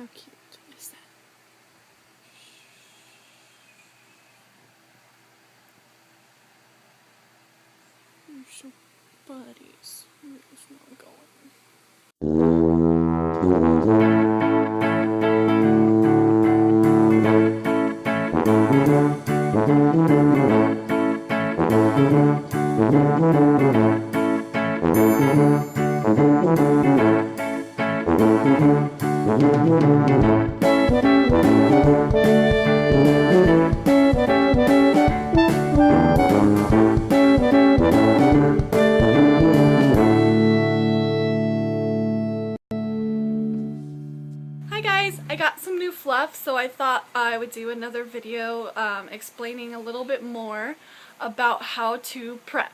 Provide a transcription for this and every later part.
How cute is that? You're so buddies. Where's one going? Hi guys, I got some new fluff, so I thought I would do another video explaining a little bit more about how to prep,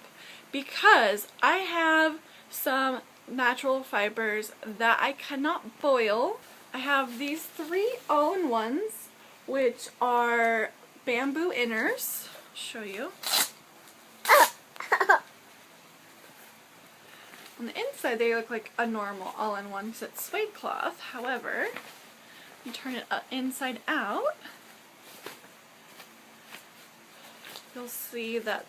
because I have some natural fibers that I cannot boil. I have these 3 all-in-ones, which are bamboo inners. I'll show you. On the inside they look like a normal all-in-one because it's suede cloth. However, you turn it inside out, you'll see that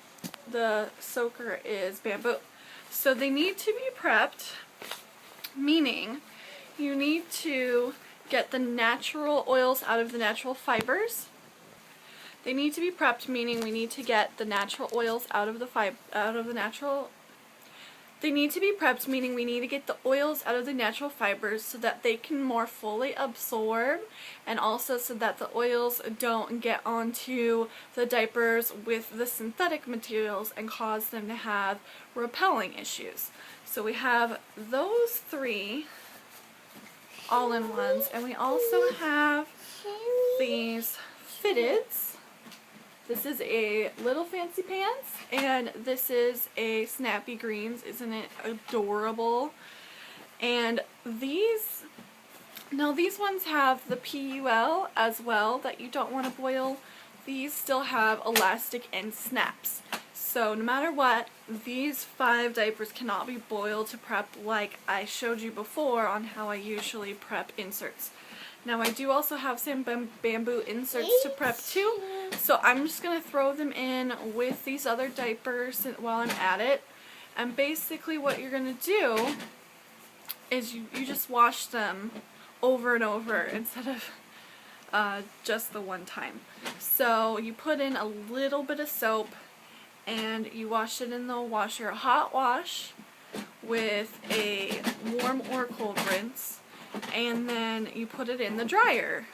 the soaker is bamboo. So they need to be prepped, meaning you need to get the natural oils out of the natural fibers. They need to be prepped, meaning we need to get the natural oils out of the They need to be prepped, meaning we need to get the oils out of the natural fibers so that they can more fully absorb, and also so that the oils don't get onto the diapers with the synthetic materials and cause them to have repelling issues. So we have those 3 all-in-ones, and we also have these fitteds. This is a Little Fancy Pants, and this is a Snappy Greens. Isn't it adorable? And these ones have the PUL as well that you don't want to boil. These still have elastic and snaps. So no matter what, these 5 diapers cannot be boiled to prep like I showed you before on how I usually prep inserts. Now I do also have some bamboo inserts to prep too, so I'm just going to throw them in with these other diapers while I'm at it. And basically what you're going to do is you just wash them over and over instead of just the one time. So you put in a little bit of soap and you wash it in the washer, a hot wash with a warm or cold rinse. And then you put it in the dryer,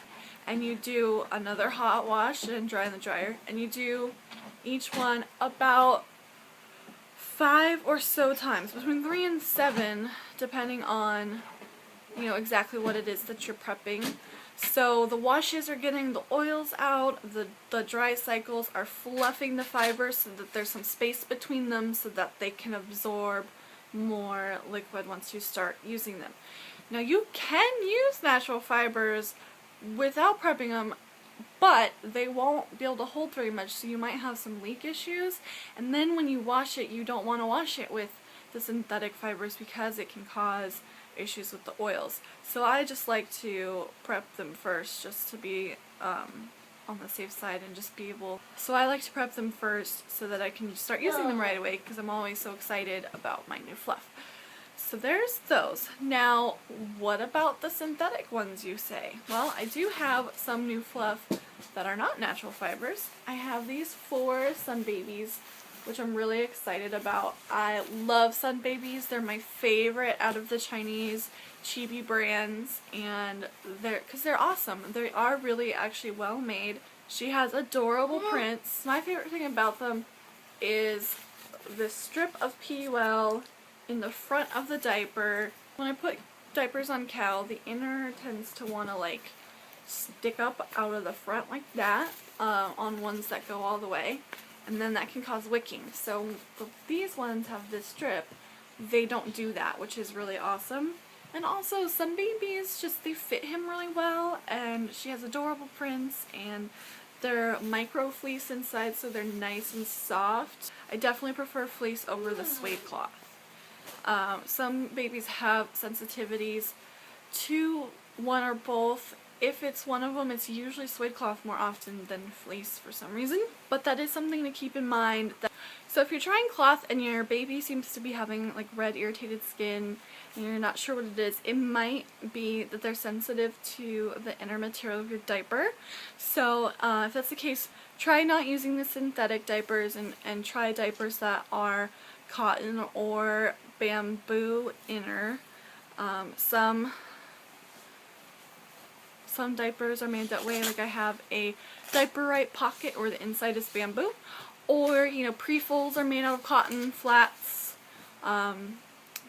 and you do another hot wash and dry in the dryer, and you do each one about 5 or so times, between 3 and 7, depending on, you know, exactly what it is that you're prepping. So the washes are getting the oils out, the dry cycles are fluffing the fibers so that there's some space between them so that they can absorb more liquid once you start using them. Now you can use natural fibers without prepping them, but they won't be able to hold very much, so you might have some leak issues. And then when you wash it, you don't want to wash it with the synthetic fibers because it can cause issues with the oils. So I just like to prep them first just to be on the safe side and just be able. So I like to prep them first so that I can start using them right away because I'm always so excited about my new fluff. So there's those. Now, what about the synthetic ones, you say? Well, I do have some new fluff that are not natural fibers. I have these 4 Sun Babies, which I'm really excited about. I love Sun Babies. They're my favorite out of the Chinese cheapie brands, and they're awesome. They are really actually well made. She has adorable prints. My favorite thing about them is this strip of PUL in the front of the diaper. When I put diapers on Cal, the inner tends to want to like stick up out of the front like that on ones that go all the way, and then that can cause wicking. So these ones have this strip. They don't do that, which is really awesome. And also Sun Babies, just they fit him really well, and she has adorable prints, and they're micro fleece inside, so they're nice and soft. I definitely prefer fleece over the suede cloth. Some babies have sensitivities to one or both. If it's one of them, it's usually suede cloth more often than fleece for some reason. But that is something to keep in mind. So if you're trying cloth and your baby seems to be having like red irritated skin and you're not sure what it is, it might be that they're sensitive to the inner material of your diaper. So if that's the case, try not using the synthetic diapers and try diapers that are cotton or bamboo inner. Some diapers are made that way, like I have a diaper right pocket where the inside is bamboo, or you know, pre-folds are made out of cotton flats.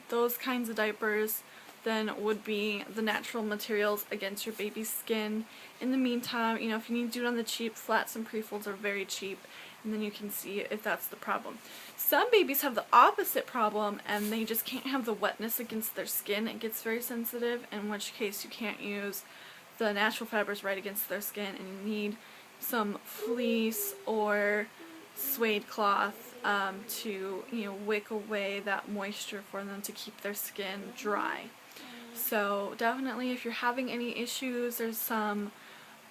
Those kinds of diapers then would be the natural materials against your baby's skin. In the meantime, you know, if you need to do it on the cheap, flats and pre-folds are very cheap, and then you can see if that's the problem. Some babies have the opposite problem and they just can't have the wetness against their skin. It gets very sensitive, in which case you can't use the natural fibers right against their skin, and you need some fleece or suede cloth to, you know, wick away that moisture for them to keep their skin dry. So definitely, if you're having any issues, there's some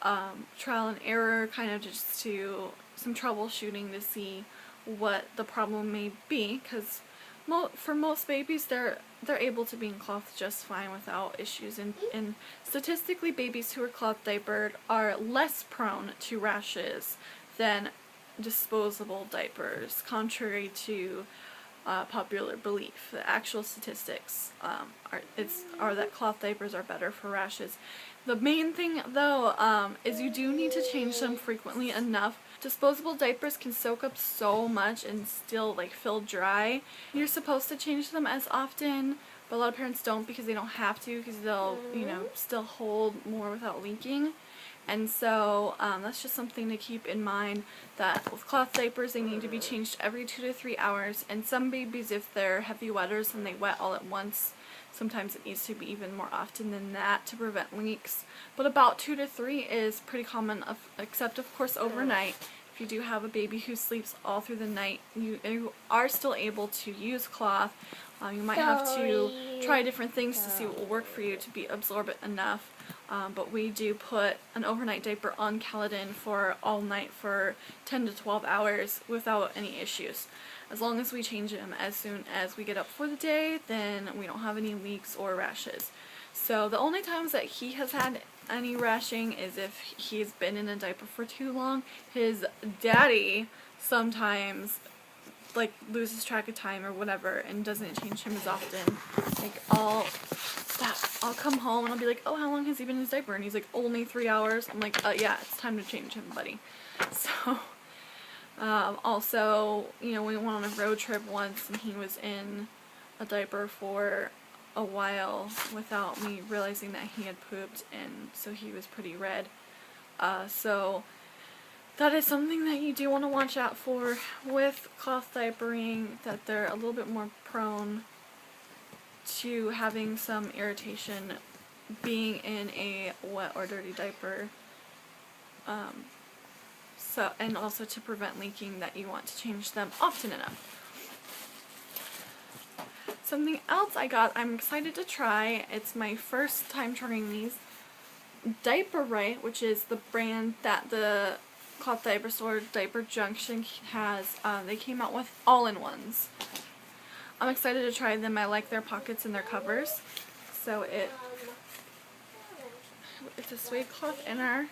trial and error, kind of just to some troubleshooting to see what the problem may be, because for most babies they're able to be in cloth just fine without issues, and statistically babies who are cloth diapered are less prone to rashes than disposable diapers, contrary to popular belief. The actual statistics are that cloth diapers are better for rashes. The main thing though is you do need to change them frequently enough. Disposable diapers can soak up so much and still like feel dry. You're supposed to change them as often, but a lot of parents don't because they don't have to, because they'll, you know, still hold more without leaking. And so that's just something to keep in mind, that with cloth diapers they need to be changed every 2 to 3 hours, and some babies, if they're heavy wetters and they wet all at once, sometimes it needs to be even more often than that to prevent leaks. But about 2 to 3 is pretty common, except of course overnight. If you do have a baby who sleeps all through the night, you are still able to use cloth. You might have to try different things to see what will work for you to be absorbent enough. But we do put an overnight diaper on Caledon for all night for 10 to 12 hours without any issues. As long as we change him as soon as we get up for the day, then we don't have any leaks or rashes. So the only times that he has had any rashing is if he's been in a diaper for too long. His daddy sometimes like loses track of time or whatever and doesn't change him as often. Like I'll come home and I'll be like, oh, how long has he been in his diaper? And he's like, only 3 hours. I'm like, yeah, it's time to change him, buddy. So also, you know, we went on a road trip once and he was in a diaper for a while without me realizing that he had pooped, and so he was pretty red. So that is something that you do want to watch out for with cloth diapering, that they're a little bit more prone to having some irritation being in a wet or dirty diaper. And also to prevent leaking, that you want to change them often enough. Something else I got, I'm excited to try, it's my first time trying these. Diaper Right, which is the brand that the cloth diaper store Diaper Junction has, they came out with all-in-ones. I'm excited to try them. I like their pockets and their covers. So it's a suede cloth inner.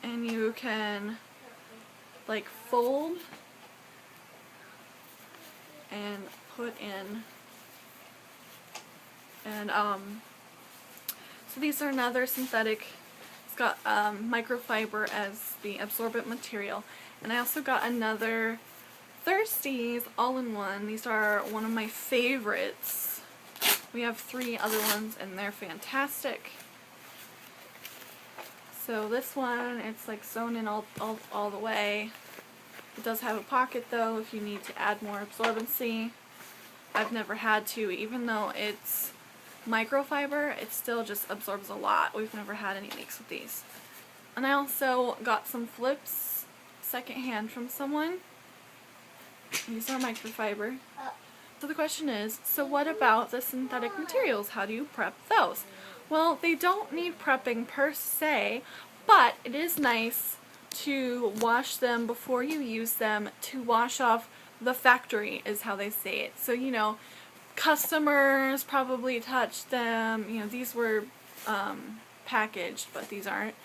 And you can like fold and put in, and so these are another synthetic. It's got microfiber as the absorbent material, and I also got another Thirsties all-in-one. These are one of my favorites. We have 3 other ones and they're fantastic. So this one, it's like sewn in all the way. It does have a pocket though if you need to add more absorbency. I've never had to, even though it's microfiber, it still just absorbs a lot. We've never had any leaks with these. And I also got some flips secondhand from someone. These are microfiber. So the question is, so what about the synthetic materials? How do you prep those? Well, they don't need prepping per se, but it is nice to wash them before you use them to wash off the factory, is how they say it. So, you know, customers probably touched them. You know, these were packaged, but these aren't.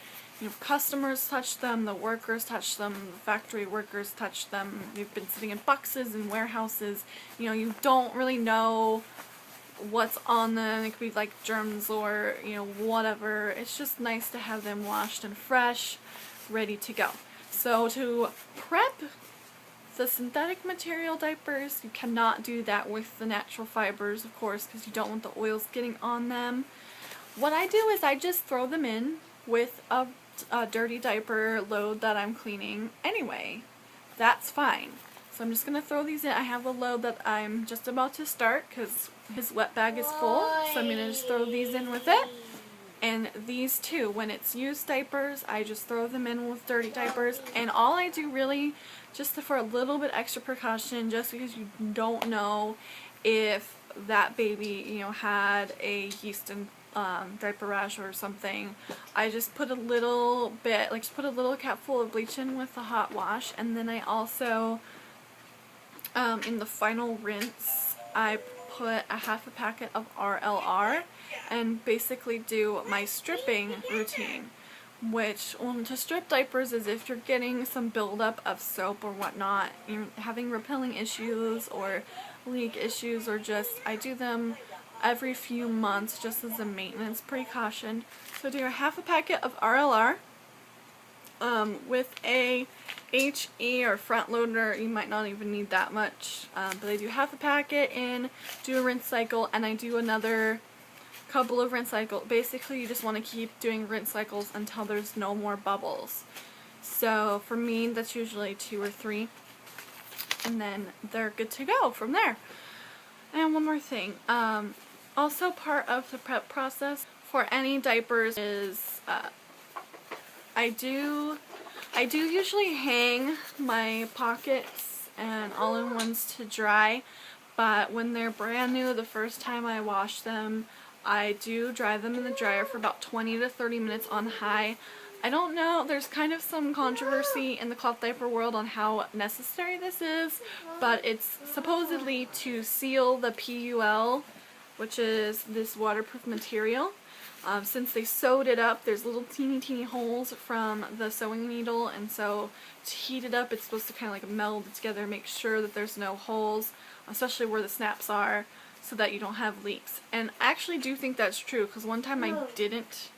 You know, customers touched them, the workers touched them, the factory workers touched them. They've been sitting in boxes and warehouses. You know, you don't really know what's on them. It could be like germs or, you know, whatever. It's just nice to have them washed and fresh, ready to go. So to prep the synthetic material diapers, you cannot do that with the natural fibers, of course, because you don't want the oils getting on them. What I do is I just throw them in with a dirty diaper load that I'm cleaning anyway. That's fine. So I'm just going to throw these in. I have a load that I'm just about to start because his wet bag is full, so I'm going to just throw these in with it. And these too, when it's used diapers, I just throw them in with dirty diapers. And all I do really, just for a little bit extra precaution, just because you don't know if that baby, you know, had a yeast and diaper rash or something, I just put a little bit, like just put a little capful of bleach in with the hot wash, and then I also, in the final rinse, I put a half a packet of RLR and basically do my stripping routine, which, to strip diapers is if you're getting some buildup of soap or whatnot, you're having repelling issues or leak issues, or just, I do them every few months just as a maintenance precaution. So I do a half a packet of RLR with a HE or front loader. You might not even need that much, but I do half a packet in, do a rinse cycle, and I do another couple of rinse cycles. Basically, you just want to keep doing rinse cycles until there's no more bubbles. So for me, that's usually 2 or 3, and then they're good to go from there. And one more thing, also part of the prep process for any diapers is I do usually hang my pockets and all-in-ones to dry, but when they're brand new, the first time I wash them, I do dry them in the dryer for about 20 to 30 minutes on high. I don't know, there's kind of some controversy in the cloth diaper world on how necessary this is, but it's supposedly to seal the PUL, which is this waterproof material. Since they sewed it up, there's little teeny holes from the sewing needle, and so to heat it up, it's supposed to kind of like meld it together, make sure that there's no holes, especially where the snaps are, so that you don't have leaks. And I actually do think that's true, because one time I didn't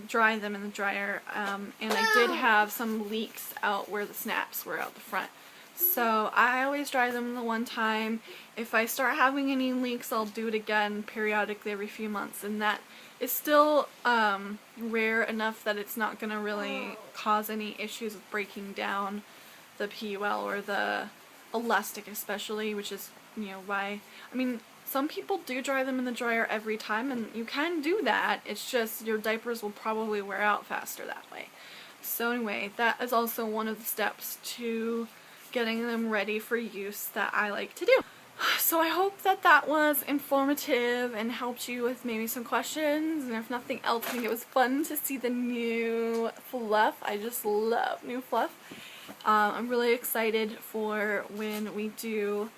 dry them in the dryer, and I did have some leaks out where the snaps were out the front. So I always dry them the one time. If I start having any leaks, I'll do it again periodically every few months, and that is still rare enough that it's not going to really cause any issues with breaking down the PUL or the elastic especially, which is, you know, why, I mean, some people do dry them in the dryer every time, and you can do that. It's just your diapers will probably wear out faster that way. So anyway, that is also one of the steps to getting them ready for use that I like to do. So I hope that that was informative and helped you with maybe some questions, and if nothing else, I think it was fun to see the new fluff. I just love new fluff. I'm really excited for when we do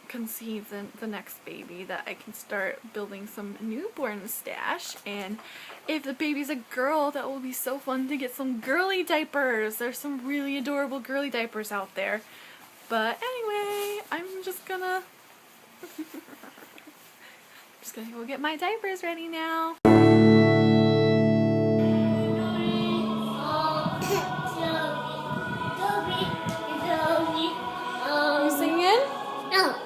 conceive the next baby, that I can start building some newborn stash. And if the baby's a girl, that will be so fun to get some girly diapers. There's some really adorable girly diapers out there. But anyway, I'm just gonna go get my diapers ready now. You singing? No.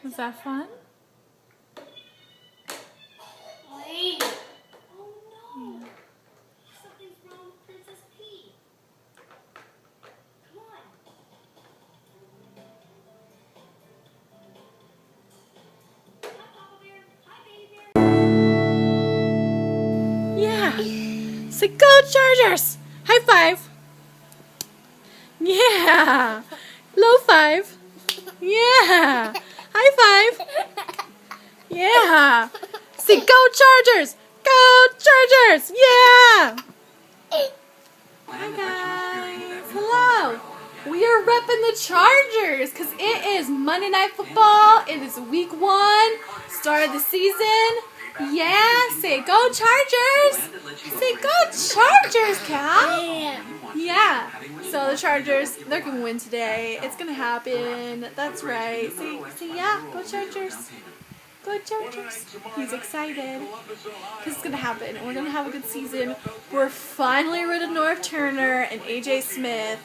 Was that fun? Wait. Oh no. Yeah. Something's wrong with Princess P. Come on. Say go Chargers! High five! Yeah! Low five! Yeah! High five! Yeah! Say go Chargers! Go Chargers! Yeah! Hi guys! Hello! We are repping the Chargers because it is Monday Night Football. It is week 1, start of the season. Yeah! Say go Chargers! Say go Chargers, Cal! Yeah! So the Chargers, they're going to win today. It's going to happen. That's right. Say yeah, go Chargers. Go Chargers. He's excited because it's going to happen. We're going to have a good season. We're finally rid of North Turner and AJ Smith.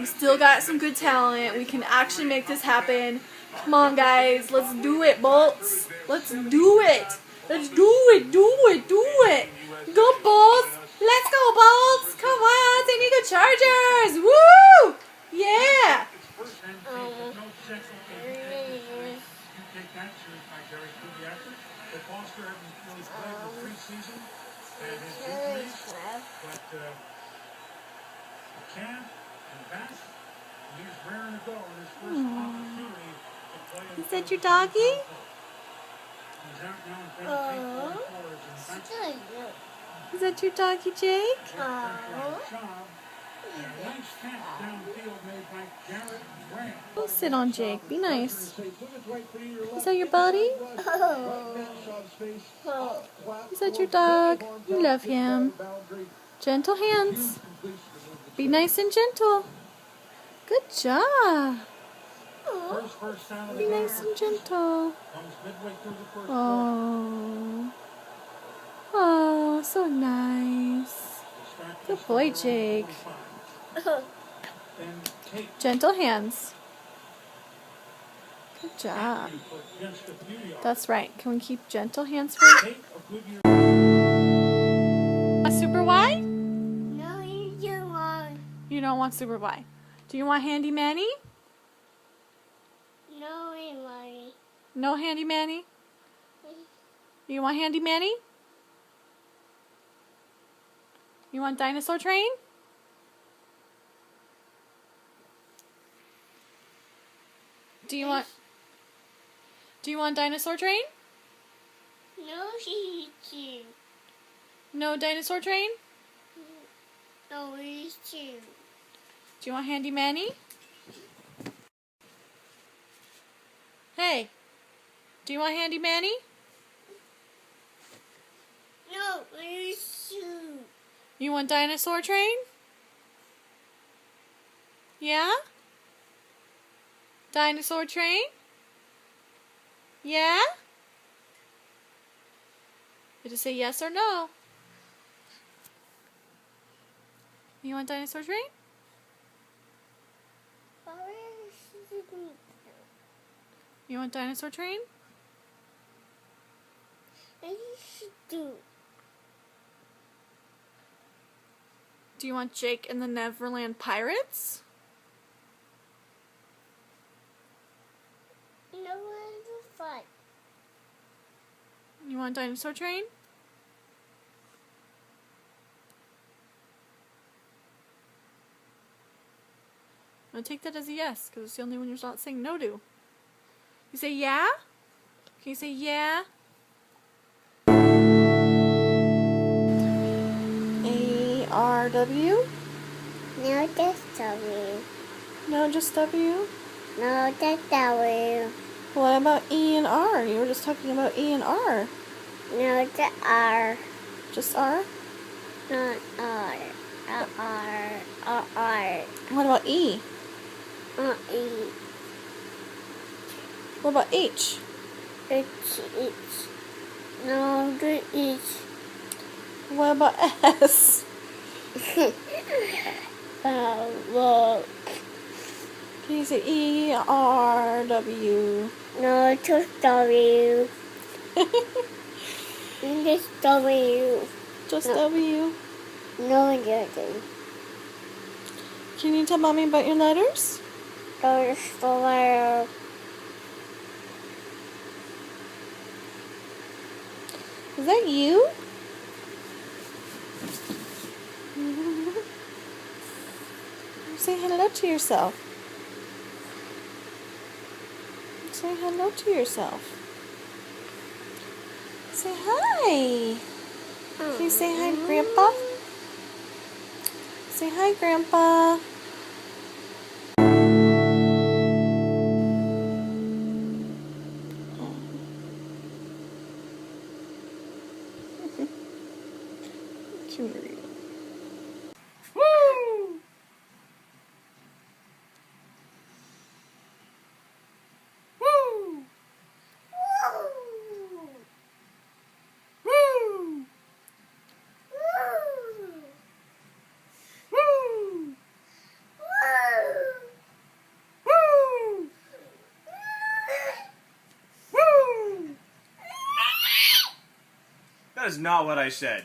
We still got some good talent. We can actually make this happen. Come on, guys. Let's do it, Bolts. Let's do it. Let's do it. Do it. Do it. Go, Bolts. Let's go, Bolts. Come on. Say go Chargers. Woo! Yeah. Is that your doggy? Is that your doggy, Jake? Go sit on Jake. Be nice. Is that your buddy? Is that your dog? You love him. Gentle hands. Be nice and gentle. Good job. Be nice and gentle. Oh. Oh, so nice. Good boy, Jake. Gentle hands. Good job. That's right. Can we keep gentle hands for you? A super wide? No, you don't want. You don't want super wide. Do you want Handy Manny? No, you want. No Handy Manny? You want Handy Manny? You want Dinosaur Train? Do you want Dinosaur Train? No, he too. No Dinosaur Train? No, he's too. Do you want Handy Manny? Hey, do you want Handy Manny? No, he's too. You want Dinosaur Train? Yeah? Dinosaur Train? Yeah? You just say yes or no. You want Dinosaur Train? You want Dinosaur Train? Do. Do you want Jake and the Neverland Pirates? No, it's fun. You want Dinosaur Train? I'm going to take that as a yes, because it's the only one you're not saying no to. You say yeah? Can you say yeah? A-R-W? No, that's W. No, just W? No, that's W. What about E and R? You were just talking about E and R. No, the R. Just R? Not R. R. R. What about E? E. What about H? It's. No, the H. What about S? Look. Can you say E-R-W? No, just W. Just W. Just No. W? No, nothing. Can you tell Mommy about your letters? There's the letter. Is that you? Say hello to yourself. Say hello to yourself. Say hi. Can you say hi, Grandpa? Say hi, Grandpa. Woo! Woo! Woo! That is not what I said.